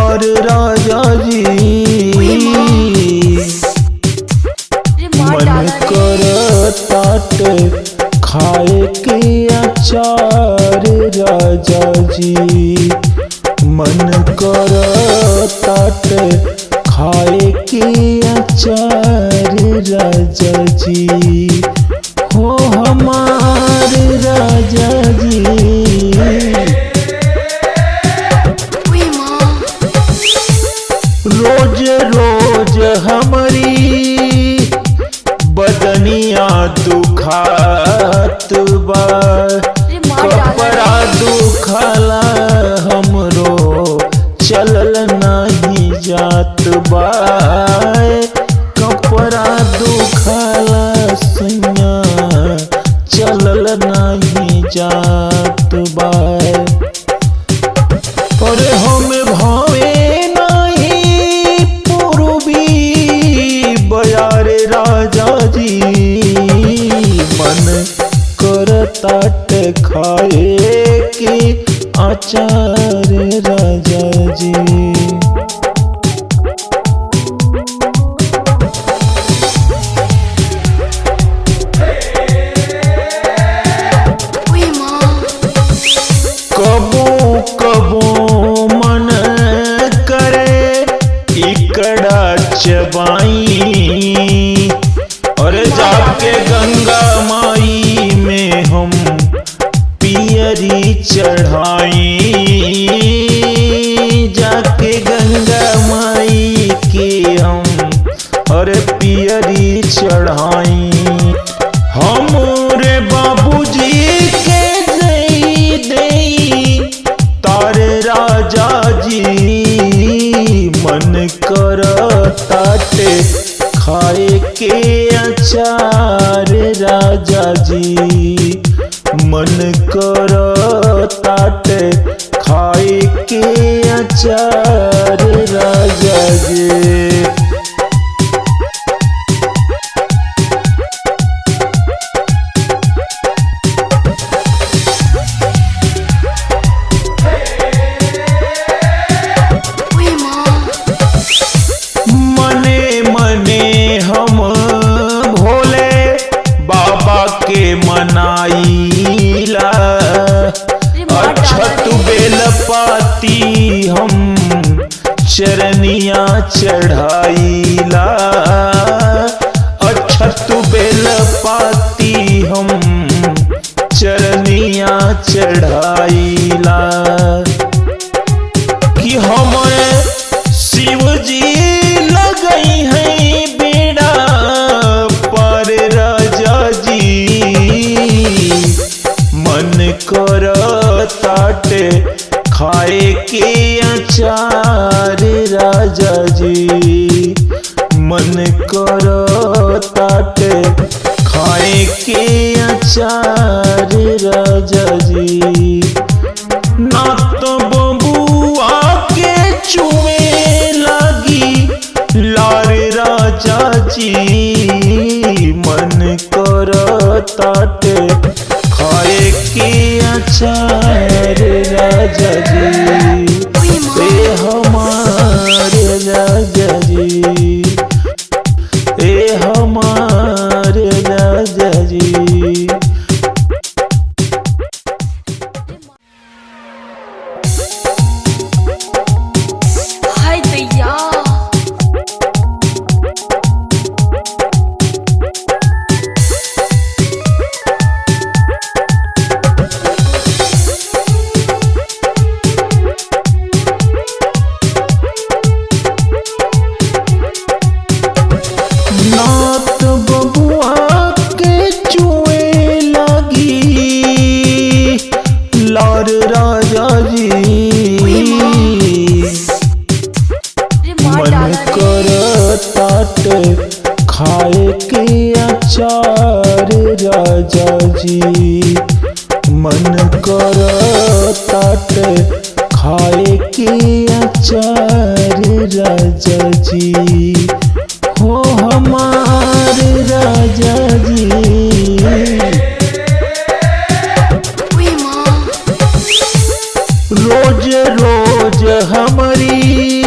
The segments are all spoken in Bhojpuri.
लार राजा जी मन कर ताट खाए के अचार राजा जी मन कर ताट खाए के अचार राजा जी हो हमारे राजा जी। रोज रोज हमारी बदनिया दुखात बा कपड़ा दुखाला हमरो चलल नहीं जात बा कपड़ा दुखाला सैया चलल नहीं जात बा और हम भावे नहीं पूर्वी बयार राजा जी मन कर ताट खाए के आचार राजा जी। कबो कबो मन करे इकड़ा चबाई और जाके गंगा माई में हम पियरी चढ़ाई जाके गंगा माई के हम और पियरी चढ़ाई हमरे बाबूजी के तारे राजा जी मन कर ताटे खाए के अचार राजा जी मन कर ताटे खाए के अचार राजा जी। के मनाईला अक्षत बेल पाती हम चरनिया चढ़ाईला अक्षत बेल पाती हम चरनिया चढ़ाईला कि हमारे शिव जी लगई है बेड़ा पर राजा जी मन कर ताटे खाए के अचार राजा जी मन कर ताटे खाए के अचार राजा जी। ना तो बबुआ के चुमे लगी लार राजा जी मन कर ताटे खाए के अचार राजा जी ए हमारे राजा जी ए हमारे राजा जी। हाय दैया नात बबुआ के चुए लगी लार राजा जी मन कर ताट खाए के अचार राजा जी मन कर ताट खाए के अचार राजा जी हो हमारे राजा जी। रोज रोज हमारी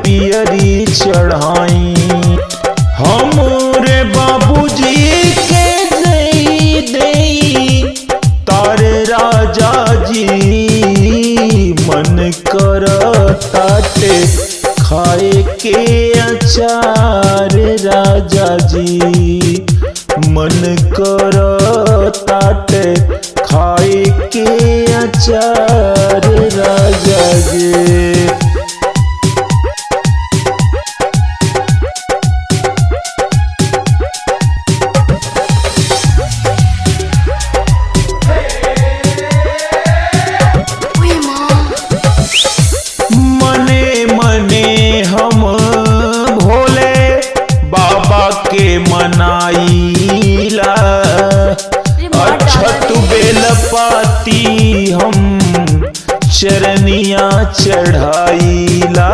पियरी चढ़ाई। हमरे बाबूजी के देई तारे राजा जी, मन करताटे खाए के अचार राजा जी, मन करताटे खाए के अचार राजा जी। के मनाइला अक्षत बेल पाती हम चरनिया चढ़ाइला,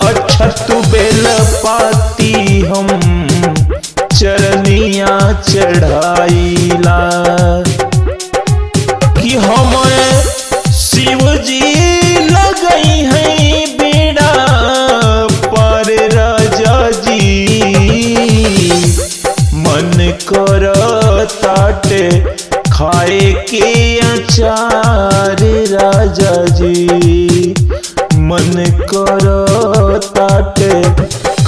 अक्षत बेल पाती हम चरनिया चढ़ाइला। कि हमारे शिव जी लगई हैं बेड़ा पर राजा जी, मन करताटे खाए के अचार राजा जी, मन करताटे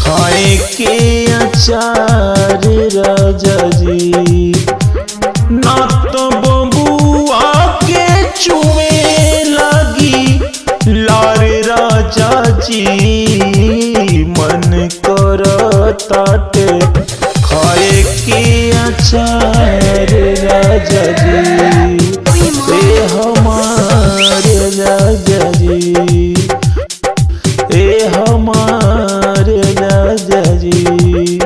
खाए के अचार राजा जी। ना तो बबुआ के चुमे लगी लार राजा जी, मन करताटे खाए के अचार राजा जी। ए हमारे राजा जी, ए हमारे राजा जी।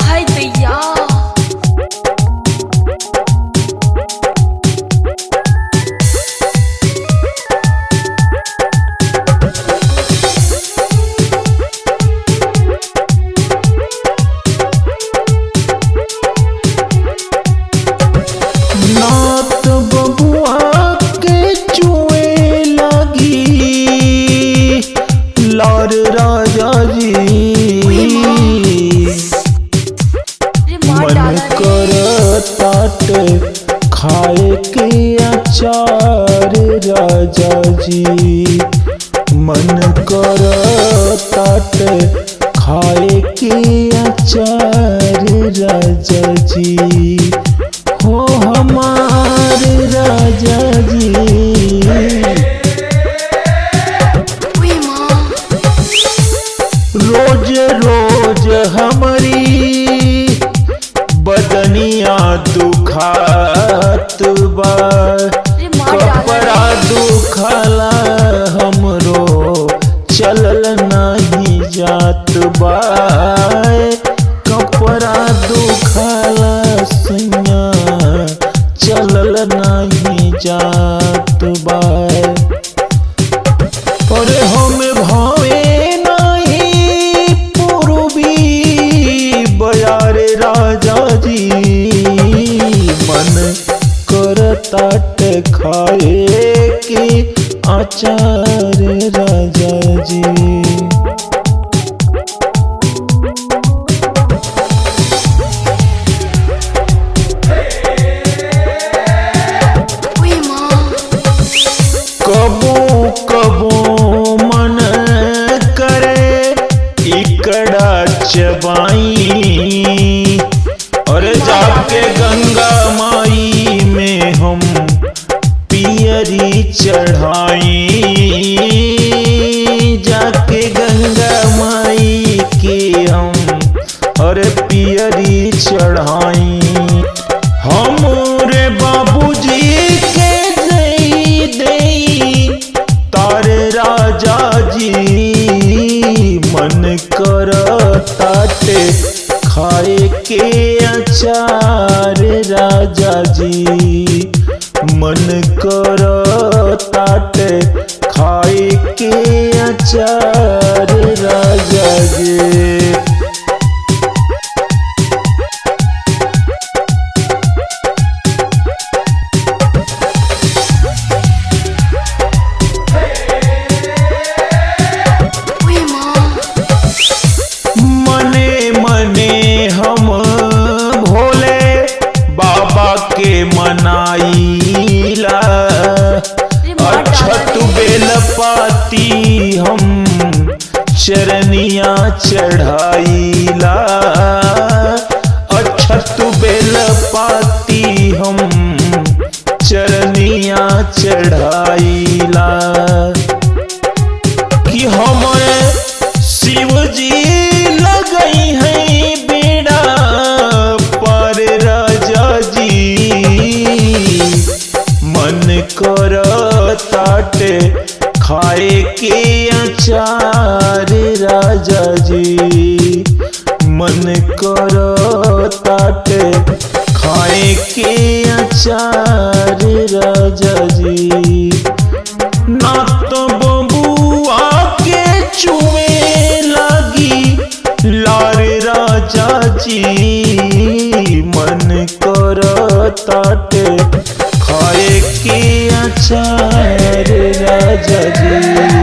हाय दैया नात बबुआ के चुए लगी लार राजा जी, मन करताटे खाए के अचार राजा जी, मन करताटे खाए के अचार राजा जी। हो हमारे राजा जी, रोज रोज हमारी बदनिया दुखात बा, कपड़ा दुखाला हमरो चलल नहीं जात बा, कपड़ा दुखाला सैया चलल नहीं जात बा। और हम भावे नहीं पूर्वी बयार राजा जी, मन करताटे खाए के अचार राजा जी। कबो कबो मन करे इकड़ा चबाई, और जाके गंगा माई में हम पियरी चढ़ाई, जाके गंगा माई के हम और पियरी चढ़ाई। हमरे बाबूजी के देई तारे राजा जी, मन करताटे खाए के अचार राजा जी, मन करताटे खाए के अचार राजा जी। बनाईला अरे मार डाला अछत रे। बेलपाती हम चरनिया चढ़ाईला अछत बेलपाती हम चरनिया चढ़ाईला कि हमारे शिव जी लगई है बेड़ा पर राजा जी मन कर ताटे खाए के अचार राजा जी मन कर ताटे खाए के अचार राजा जी ना तो बबुआ के चुमे लगी लार राजा जी मन कर ताटे खाए के अचार राजा जी।